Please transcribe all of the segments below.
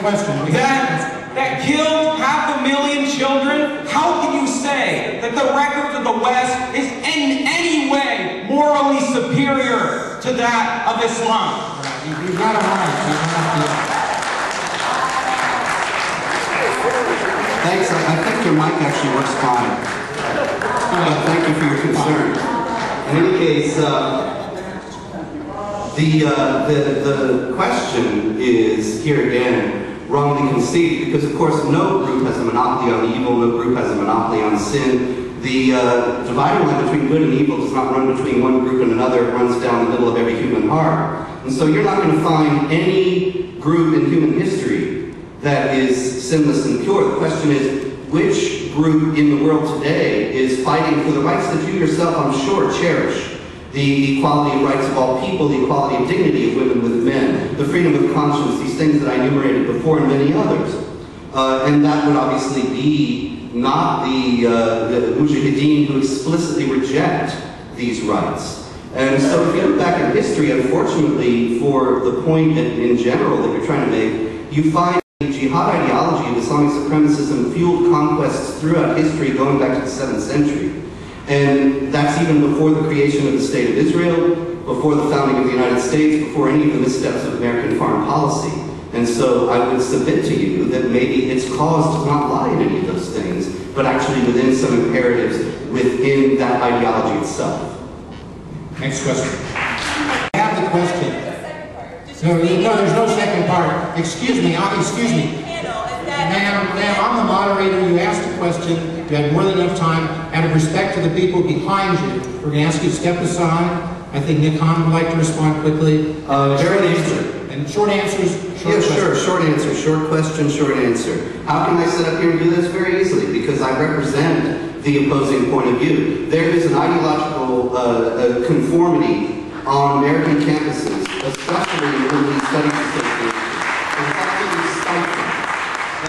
question. That killed 500,000 children? How can you say that the record of the West is in any way morally superior to that of Islam? You've got it right. Thanks. I think your mic actually works fine. But thank you for your concern. In any case, the question is, here again, wrongly conceived, because of course no group has a monopoly on evil, no group has a monopoly on sin. The dividing line between good and evil does not run between one group and another, it runs down the middle of every human heart. And so you're not going to find any group in human history that is sinless and pure. The question is, which group in the world today is fighting for the rights that you yourself, I'm sure, cherish? The equality of rights of all people, the equality of dignity of women with men, the freedom of conscience, these things that I enumerated before, and many others. And that would obviously be not the mujahideen who explicitly reject these rights. And so if you look back in history, unfortunately, for the point in general that you're trying to make, you find the jihad ideology of Islamic supremacism fueled conquests throughout history going back to the 7th century. And that's even before the creation of the State of Israel, before the founding of the United States, before any of the missteps of American foreign policy. And so I would submit to you that maybe its cause does not lie in any of those things, but actually within some imperatives within that ideology itself. Next question. I have the question. No, there's no second part. Excuse me. Ma'am, I'm the moderator. You asked a question. You had more than enough time. Out of respect to the people behind you, we're going to ask you to step aside. I think Nick Hahn would like to respond quickly. Short answer. And short answers, short questions. Sure. Short answer. Short question, short answer. How can I sit up here and do this? Very easily, because I represent the opposing point of view. There is an ideological conformity on American campuses, especially in the studies associations. It's actually stifling.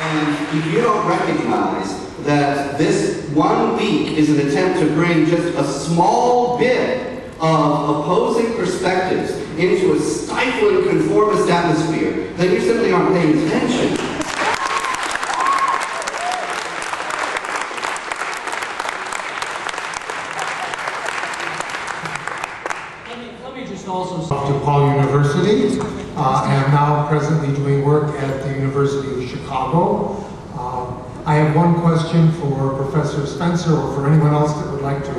And if you don't recognize that this 1 week is an attempt to bring just a small bit of opposing perspectives into a stifling conformist atmosphere, then you simply aren't paying attention. Let me just also say Depaul University, and I'm now presently doing work at the University of Chicago. I have one question for Professor Spencer, or for anyone else that would like to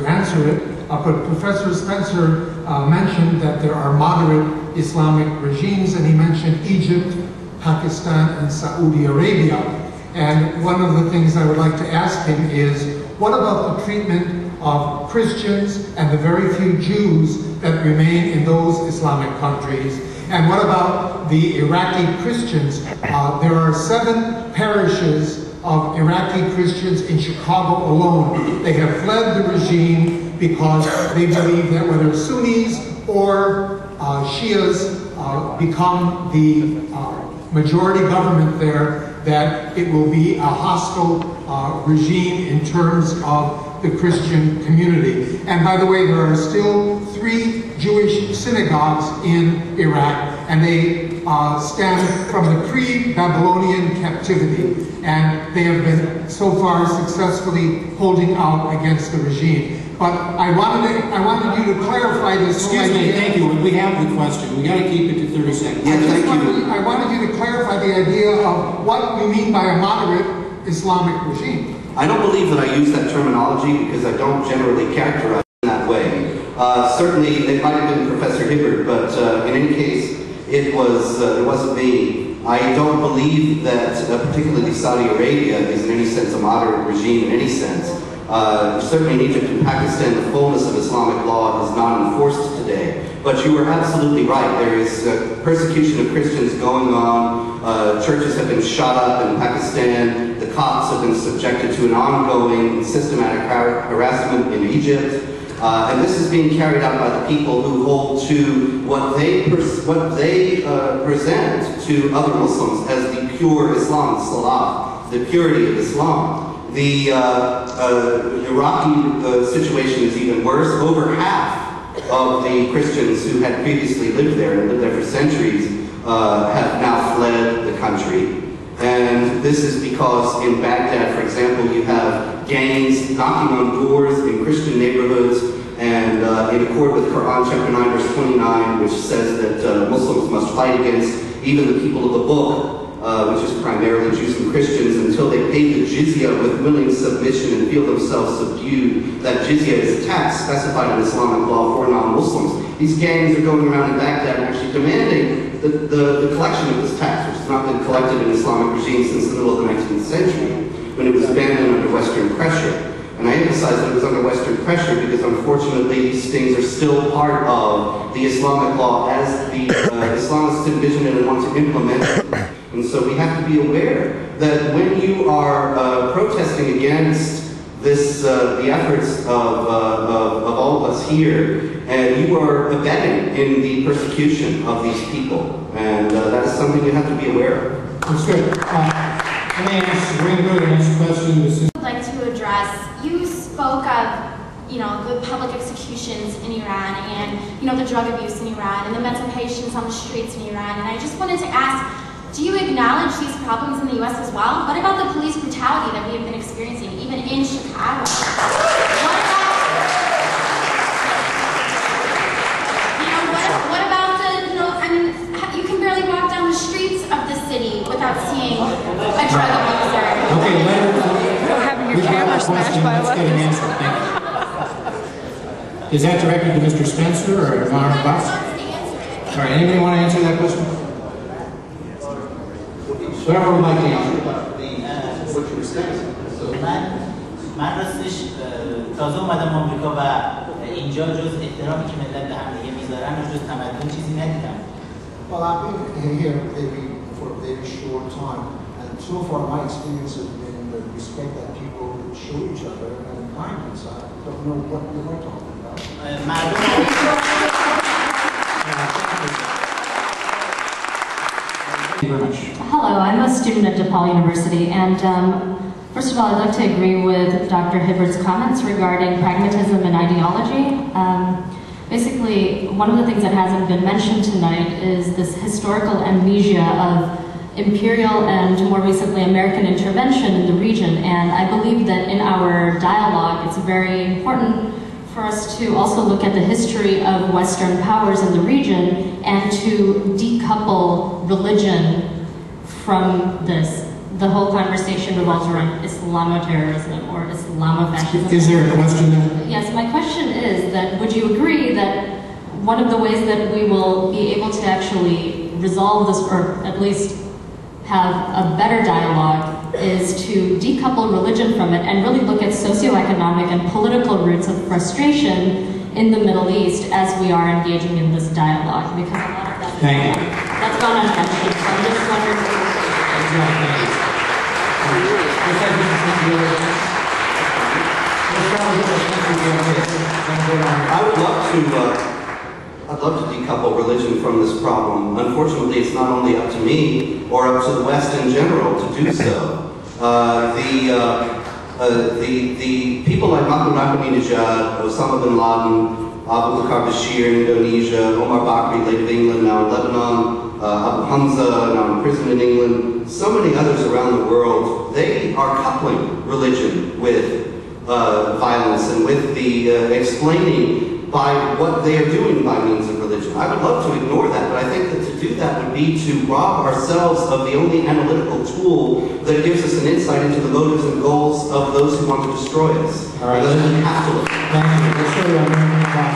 answer it. But Professor Spencer mentioned that there are moderate Islamic regimes, and he mentioned Egypt, Pakistan, and Saudi Arabia. And one of the things I would like to ask him is, what about the treatment of Christians and the very few Jews that remain in those Islamic countries? And what about the Iraqi Christians? There are 7 parishes of Iraqi Christians in Chicago alone. They have fled the regime because they believe that whether Sunnis or Shias become the majority government there, that it will be a hostile regime in terms of the Christian community. And by the way, there are still 3 Jewish synagogues in Iraq, and they stem from the pre-Babylonian captivity, and they have been so far successfully holding out against the regime. But I wanted you to clarify this. Excuse me, thank you. We have the question. We got to keep it to 30 seconds. I wanted you to clarify the idea of what you mean by a moderate Islamic regime. I don't believe that I use that terminology because I don't generally characterize it in that way. Certainly, it might have been Professor Hibbert, but in any case, it wasn't me. I don't believe that particularly Saudi Arabia is in any sense a moderate regime in any sense. Certainly in Egypt and Pakistan, the fullness of Islamic law is not enforced today. But you are absolutely right. There is persecution of Christians going on. Churches have been shot up in Pakistan. The Copts have been subjected to an ongoing systematic harassment in Egypt. And this is being carried out by the people who hold to what they present to other Muslims as the pure Islam, Salah, the purity of Islam. The Iraqi situation is even worse. Over half of the Christians who had previously lived there and lived there for centuries have now fled the country. country. And this is because in Baghdad, for example, you have gangs knocking on doors in Christian neighborhoods, and in accord with Quran chapter 9 verse 29, which says that Muslims must fight against even the people of the book, which is primarily Jews and Christians, until they pay the jizya with willing submission and feel themselves subdued. That jizya is a tax specified in Islamic law for non-Muslims. These gangs are going around in Baghdad actually demanding the collection of this tax, which has not been collected in Islamic regimes since the middle of the 19th century, when it was abandoned under Western pressure. And I emphasize that it was under Western pressure because unfortunately these things are still part of the Islamic law as the Islamists envision it and want to implement it. And so we have to be aware that when you are protesting against this, the efforts of all of us here, and you are abetting in the persecution of these people. And that is something you have to be aware of. That's good. Let me ask, we're going to go to the next question. I'd like to address, you spoke of, the public executions in Iran and, the drug abuse in Iran and the mental patients on the streets in Iran. And I just wanted to ask, do you acknowledge these problems in the U.S. as well? What about the police brutality that we have been experiencing, even in Chicago? What about you can barely walk down the streets of the city without seeing a drug abuser. Okay, having your camera smashed by a weapon. Is that directed to Mr. Spencer or Mara Box? All right, anybody want to answer that question? Whoever would like to answer. What you were saying. من راستش تازه اومدم آمریکا و اینجا جز احترامی که ملت به هم دیگه میذارن و جز تمدن چیزی ندیدم. Well, I've been here maybe for a very short time, and so far my experience has been the respect that people show each other and kindness. I don't know what you are talking about. Thank you very much. Hello, I'm a student at Depaul University, and first of all, I'd like to agree with Dr. Hibbard's comments regarding pragmatism and ideology. Basically, one of the things that hasn't been mentioned tonight is this historical amnesia of imperial and more recently American intervention in the region, and I believe that in our dialogue it's very important for us to also look at the history of Western powers in the region and to decouple religion from this. The whole conversation revolves around Islamo-terrorism or Islamo-fascism. Is there a question there? Yes, my question is that would you agree that one of the ways that we will be able to actually resolve this, or at least have a better dialogue, is to decouple religion from it and really look at socioeconomic and political roots of frustration in the Middle East as we are engaging in this dialogue? Because a lot of that that's gone unmentioned. So I'm just wondering. I'd love to decouple religion from this problem. Unfortunately, it's not only up to me or up to the West in general to do so. The people like Mahmoud Ahmadinejad, Osama bin Laden, Abu Bakr Bashir in Indonesia, Omar Bakri, late of England, now in Lebanon, Abu Hamza, now in prison in England, so many others around the world, they are coupling religion with violence and with the explaining by what they are doing by means of religion. I would love to ignore that, but I think that to do that would be to rob ourselves of the only analytical tool that gives us an insight into the motives and goals of those who want to destroy us. All right. Rather than capital. Thank you.